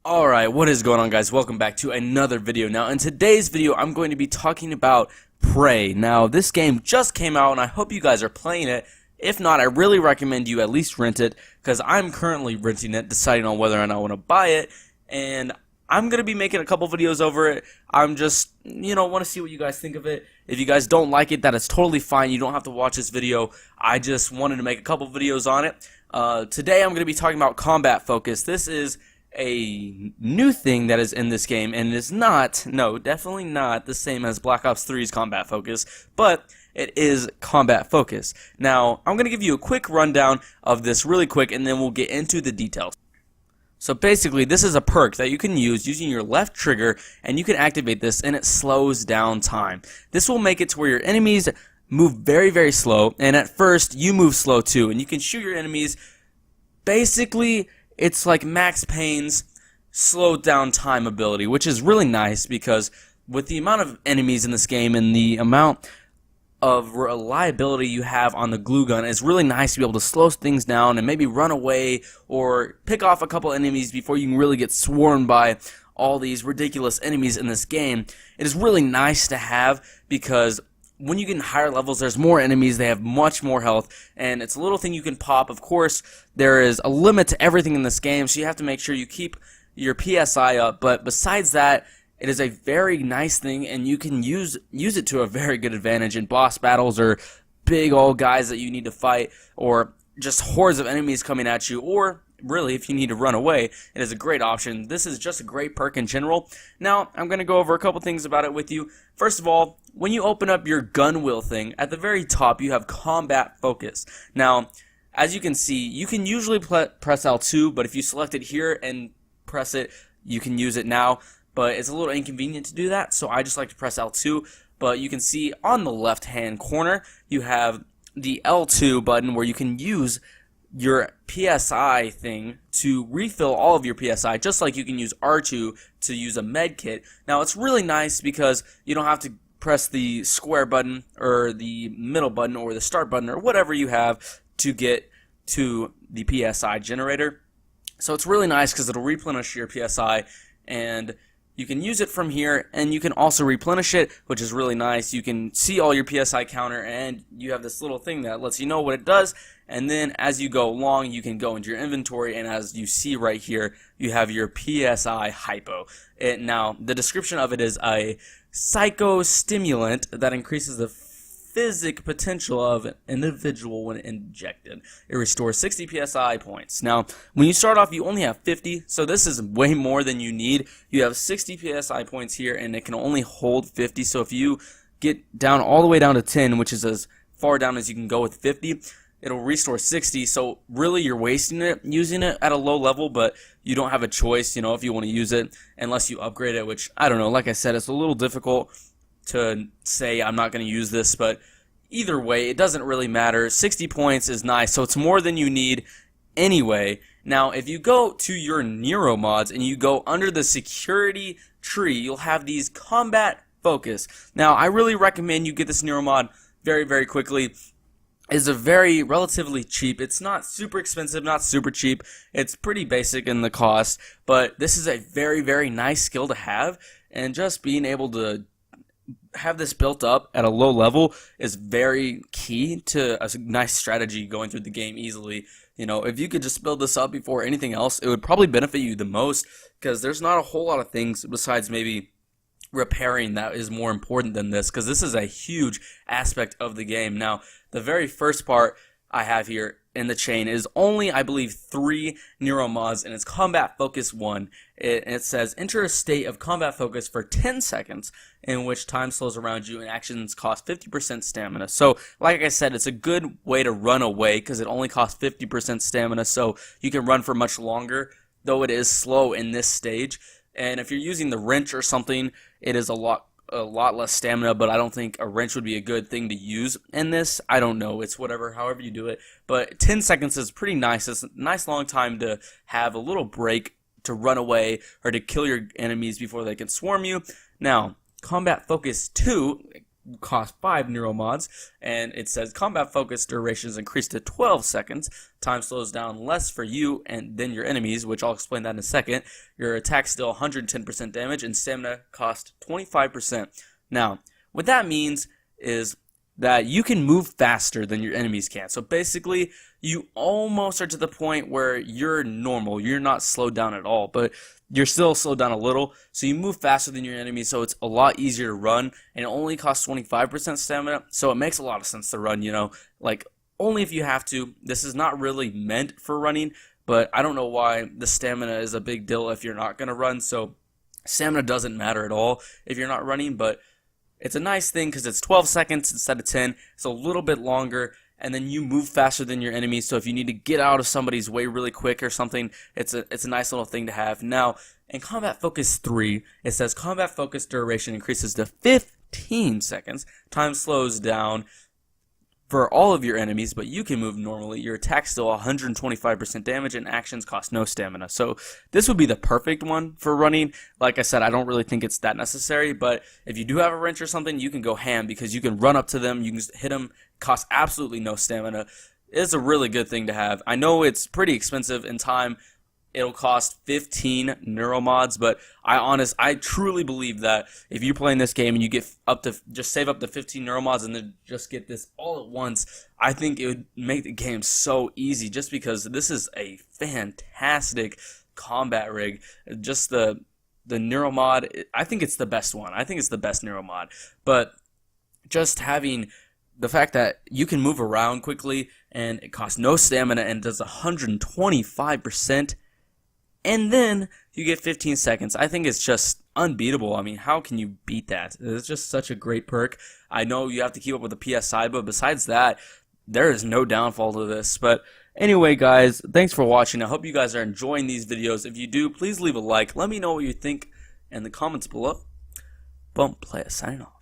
Alright, what is going on, guys? Welcome back to another video. Now, in today's video, I'm going to be talking about Prey. Now, this game just came out, and I hope you guys are playing it. If not, I really recommend you at least rent it, because I'm currently renting it, deciding on whether or not I want to buy it, and I'm going to be making a couple videos over it. I'm just, want to see what you guys think of it. If you guys don't like it, that is totally fine. You don't have to watch this video. I just wanted to make a couple videos on it. Today, I'm going to be talking about combat focus. This is a new thing that is in this game, and it is not, no, definitely not the same as Black Ops 3's combat focus, but it is combat focus. Now, I'm going to give you a quick rundown of this really quick, and then we'll get into the details. So basically, this is a perk that you can use using your left trigger, and you can activate this, and it slows down time. This will make it to where your enemies move very, very slow, and at first, you move slow too, and you can shoot your enemies. Basically, it's like Max Payne's slowed down time ability, which is really nice because with the amount of enemies in this game and the amount of reliability you have on the glue gun, it's really nice to be able to slow things down and maybe run away or pick off a couple enemies before you can really get swarmed by all these ridiculous enemies in this game. It is really nice to have because when you get in higher levels, there's more enemies, they have much more health, and it's a little thing you can pop. Of course, there is a limit to everything in this game, so you have to make sure you keep your PSI up, but besides that, it is a very nice thing, and you can use it to a very good advantage in boss battles or big old guys that you need to fight, or just hordes of enemies coming at you, or really, if you need to run away, it is a great option. This is just a great perk in general. Now, I'm going to go over a couple things about it with you. First of all, when you open up your gun wheel thing, at the very top, you have combat focus. Now, as you can see, you can usually press L2, but if you select it here and press it, you can use it now. But it's a little inconvenient to do that, so I just like to press L2. But you can see on the left-hand corner, you have the L2 button where you can use your PSI thing to refill all of your PSI, just like you can use R2 to use a med kit. Now, it's really nice because you don't have to press the square button or the middle button or the start button or whatever you have to get to the PSI generator. So it's really nice because it'll replenish your PSI, and you can use it from here, and you can also replenish it, which is really nice. You can see all your PSI counter, and you have this little thing that lets you know what it does, and then as you go along, you can go into your inventory, and as you see right here, you have your PSI hypo. Now, the description of it is a psychostimulant that increases the physic potential of an individual when injected. It restores 60 PSI points. Now, when you start off, you only have 50, so this is way more than you need. You have 60 PSI points here, and it can only hold 50, so if you get down all the way down to 10, which is as far down as you can go with 50, it'll restore 60, so really you're wasting it using it at a low level, but you don't have a choice, if you want to use it, unless you upgrade it, which, I don't know, like I said, it's a little difficult to say I'm not going to use this, but either way, it doesn't really matter. 60 points is nice, so it's more than you need anyway. Now, if you go to your Neuromods and you go under the security tree, you'll have these combat focus. Now, I really recommend you get this Neuromod very, very quickly. It's a very relatively cheap. It's not super expensive, not super cheap. It's pretty basic in the cost, but this is a very, very nice skill to have, and just being able to have this built up at a low level is very key to a nice strategy going through the game easily. If you could just build this up before anything else, it would probably benefit you the most, because there's not a whole lot of things besides maybe repairing that is more important than this, because this is a huge aspect of the game. Now, the very first part I have here in the chain is only, I believe, 3 Neuromods, and it's Combat Focus 1. It says, enter a state of combat focus for 10 seconds, in which time slows around you and actions cost 50% stamina. So, like I said, it's a good way to run away, because it only costs 50% stamina, so you can run for much longer, though it is slow in this stage. And if you're using the wrench or something, it is a lot less stamina, but I don't think a wrench would be a good thing to use in this. I don't know. It's whatever, however you do it. But 10 seconds is pretty nice. It's a nice long time to have a little break to run away or to kill your enemies before they can swarm you. Now, Combat Focus 2 cost 5 Neuromods, and it says combat focus duration is increased to 12 seconds. Time slows down less for you and then your enemies, which I'll explain that in a second. Your attack still 110% damage, and stamina cost 25%. Now, what that means is that you can move faster than your enemies can. So basically, you almost are to the point where you're normal. You're not slowed down at all, but you're still slowed down a little. So you move faster than your enemies, so it's a lot easier to run, and it only costs 25% stamina, so it makes a lot of sense to run, you know, like only if you have to. This is not really meant for running, but I don't know why the stamina is a big deal if you're not going to run. So stamina doesn't matter at all if you're not running, but it's a nice thing because it's 12 seconds instead of 10. It's a little bit longer, and then you move faster than your enemies. So if you need to get out of somebody's way really quick or something, it's a nice little thing to have. Now, in Combat Focus 3, it says Combat Focus duration increases to 15 seconds. Time slows down for all of your enemies, but you can move normally. Your attack still 125% damage, and actions cost no stamina. So this would be the perfect one for running. Like I said, I don't really think it's that necessary, but if you do have a wrench or something, you can go ham because you can run up to them, you can just hit them, cost absolutely no stamina. It's a really good thing to have. I know it's pretty expensive in time. It'll cost 15 Neuromods, but I truly believe that if you're playing this game and you get just save up to 15 Neuromods and then just get this all at once, I think it would make the game so easy just because this is a fantastic combat rig. Just the Neuromod, I think it's the best one. I think it's the best Neuromod. But just having the fact that you can move around quickly and it costs no stamina and does 125%, and then you get 15 seconds. I think it's just unbeatable. I mean, how can you beat that? It's just such a great perk. I know you have to keep up with the PSI, but besides that, there is no downfall to this. But anyway, guys, thanks for watching. I hope you guys are enjoying these videos. If you do, please leave a like. Let me know what you think in the comments below. Boom, play us, signing off.